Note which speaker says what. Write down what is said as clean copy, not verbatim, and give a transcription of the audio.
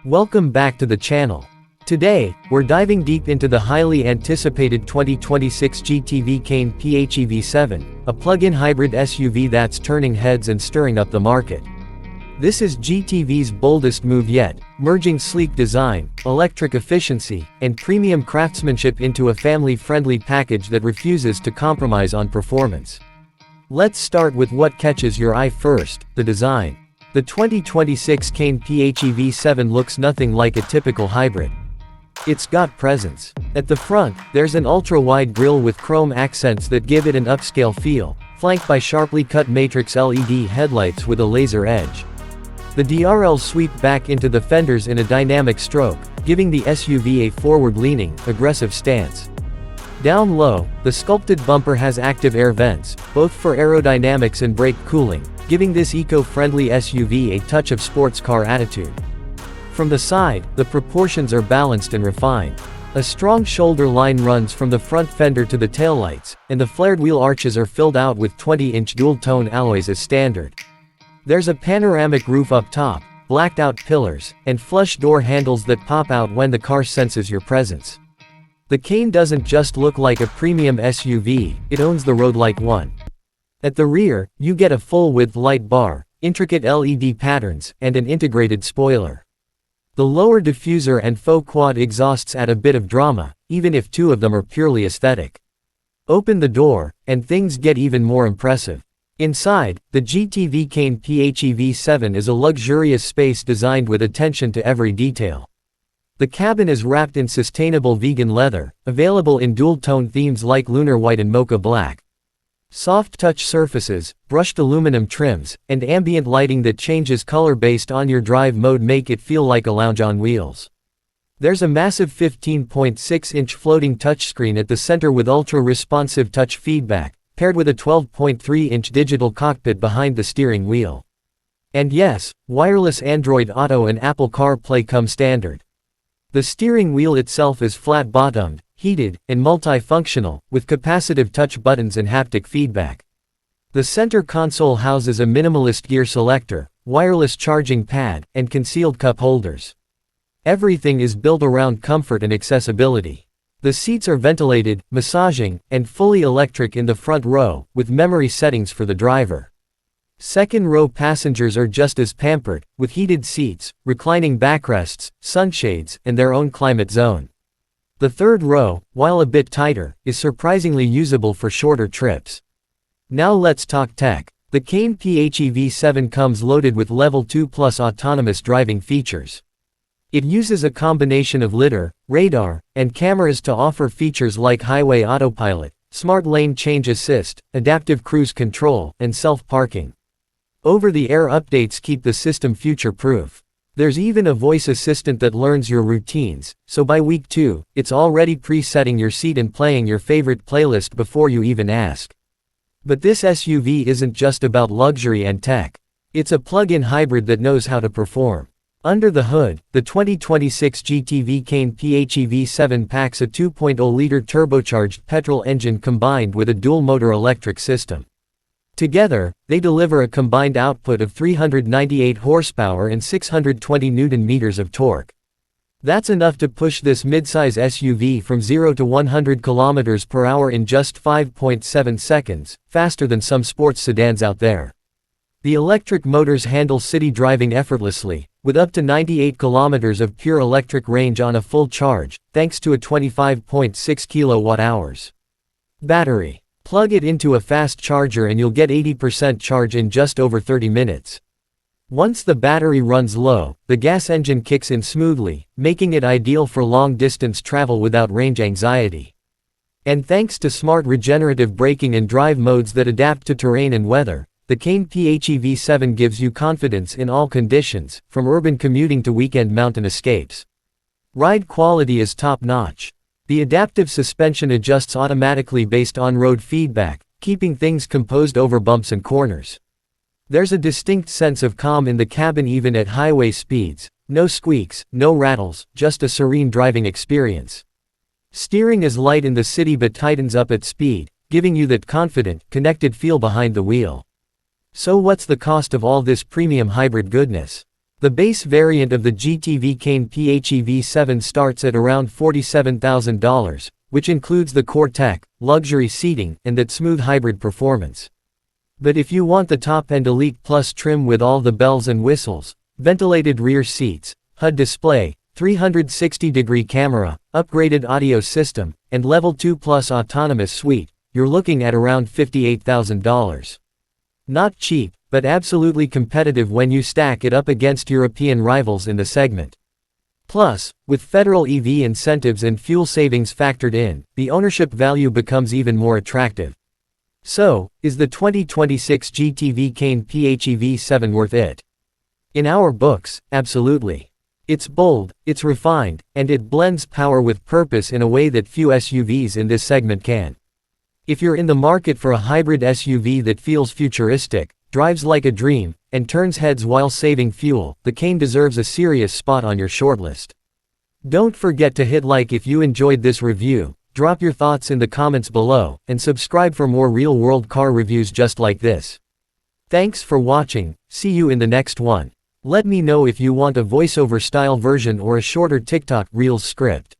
Speaker 1: Welcome back to the channel. Today, we're diving deep into the highly anticipated 2026 GTV Cane PHEV7, a plug-in hybrid SUV that's turning heads and stirring up the market. This is GTV's boldest move yet, merging sleek design, electric efficiency, and premium craftsmanship into a family-friendly package that refuses to compromise on performance. Let's start with what catches your eye first, the design. The 2026 Cane PHEV7 looks nothing like a typical hybrid. It's got presence. At the front, there's an ultra-wide grille with chrome accents that give it an upscale feel, flanked by sharply cut matrix LED headlights with a laser edge. The DRLs sweep back into the fenders in a dynamic stroke, giving the SUV a forward-leaning, aggressive stance. Down low, the sculpted bumper has active air vents, both for aerodynamics and brake cooling, giving this eco-friendly SUV a touch of sports car attitude. From the side, the proportions are balanced and refined. A strong shoulder line runs from the front fender to the taillights, and the flared wheel arches are filled out with 20-inch dual-tone alloys as standard. There's a panoramic roof up top, blacked-out pillars, and flush door handles that pop out when the car senses your presence. The Cane doesn't just look like a premium SUV, it owns the road like one. At the rear, you get a full-width light bar, intricate LED patterns, and an integrated spoiler. The lower diffuser and faux quad exhausts add a bit of drama, even if two of them are purely aesthetic. Open the door, and things get even more impressive. Inside, the GTV Cane PHEV7 is a luxurious space designed with attention to every detail. The cabin is wrapped in sustainable vegan leather, available in dual-tone themes like lunar white and mocha black. Soft touch surfaces, brushed aluminum trims, and ambient lighting that changes color based on your drive mode make it feel like a lounge on wheels. There's a massive 15.6-inch floating touchscreen at the center with ultra-responsive touch feedback, paired with a 12.3-inch digital cockpit behind the steering wheel. And yes, wireless Android Auto and Apple CarPlay come standard. The steering wheel itself is flat-bottomed, heated, and multifunctional, with capacitive touch buttons and haptic feedback. The center console houses a minimalist gear selector, wireless charging pad, and concealed cup holders. Everything is built around comfort and accessibility. The seats are ventilated, massaging, and fully electric in the front row, with memory settings for the driver. Second-row passengers are just as pampered, with heated seats, reclining backrests, sunshades, and their own climate zone. The third row, while a bit tighter, is surprisingly usable for shorter trips. Now let's talk tech. The Cane PHEV7 comes loaded with Level 2 Plus autonomous driving features. It uses a combination of lidar, radar, and cameras to offer features like highway autopilot, smart lane change assist, adaptive cruise control, and self-parking. Over-the-air updates keep the system future-proof. There's even a voice assistant that learns your routines, so by week 2, it's already presetting your seat and playing your favorite playlist before you even ask. But this SUV isn't just about luxury and tech. It's a plug-in hybrid that knows how to perform. Under the hood, the 2026 GTV Cane PHEV7 packs a 2.0-liter turbocharged petrol engine combined with a dual-motor electric system. Together, they deliver a combined output of 398 horsepower and 620 Nm of torque. That's enough to push this midsize SUV from 0 to 100 km/h in just 5.7 seconds, faster than some sports sedans out there. The electric motors handle city driving effortlessly, with up to 98 km of pure electric range on a full charge, thanks to a 25.6 kWh battery. Plug it into a fast charger and you'll get 80% charge in just over 30 minutes. Once the battery runs low, the gas engine kicks in smoothly, making it ideal for long-distance travel without range anxiety. And thanks to smart regenerative braking and drive modes that adapt to terrain and weather, the Cane PHEV7 gives you confidence in all conditions, from urban commuting to weekend mountain escapes. Ride quality is top-notch. The adaptive suspension adjusts automatically based on road feedback, keeping things composed over bumps and corners. There's a distinct sense of calm in the cabin even at highway speeds. No squeaks, no rattles, just a serene driving experience. Steering is light in the city but tightens up at speed, giving you that confident, connected feel behind the wheel. So what's the cost of all this premium hybrid goodness? The base variant of the GTV Cane PHEV 7 starts at around $47,000, which includes the core tech, luxury seating, and that smooth hybrid performance. But if you want the top-end Elite Plus trim with all the bells and whistles, ventilated rear seats, HUD display, 360-degree camera, upgraded audio system, and Level 2 Plus autonomous suite, you're looking at around $58,000. Not cheap, but absolutely competitive when you stack it up against European rivals in the segment. Plus, with federal EV incentives and fuel savings factored in, the ownership value becomes even more attractive. So, is the 2026 GTV Cane PHEV 7 worth it? In our books, absolutely. It's bold, it's refined, and it blends power with purpose in a way that few SUVs in this segment can. If you're in the market for a hybrid SUV that feels futuristic, drives like a dream, and turns heads while saving fuel, the Cane deserves a serious spot on your shortlist. Don't forget to hit like if you enjoyed this review, drop your thoughts in the comments below, and subscribe for more real-world car reviews just like this. Thanks for watching, see you in the next one. Let me know if you want a voiceover style version or a shorter TikTok Reels script.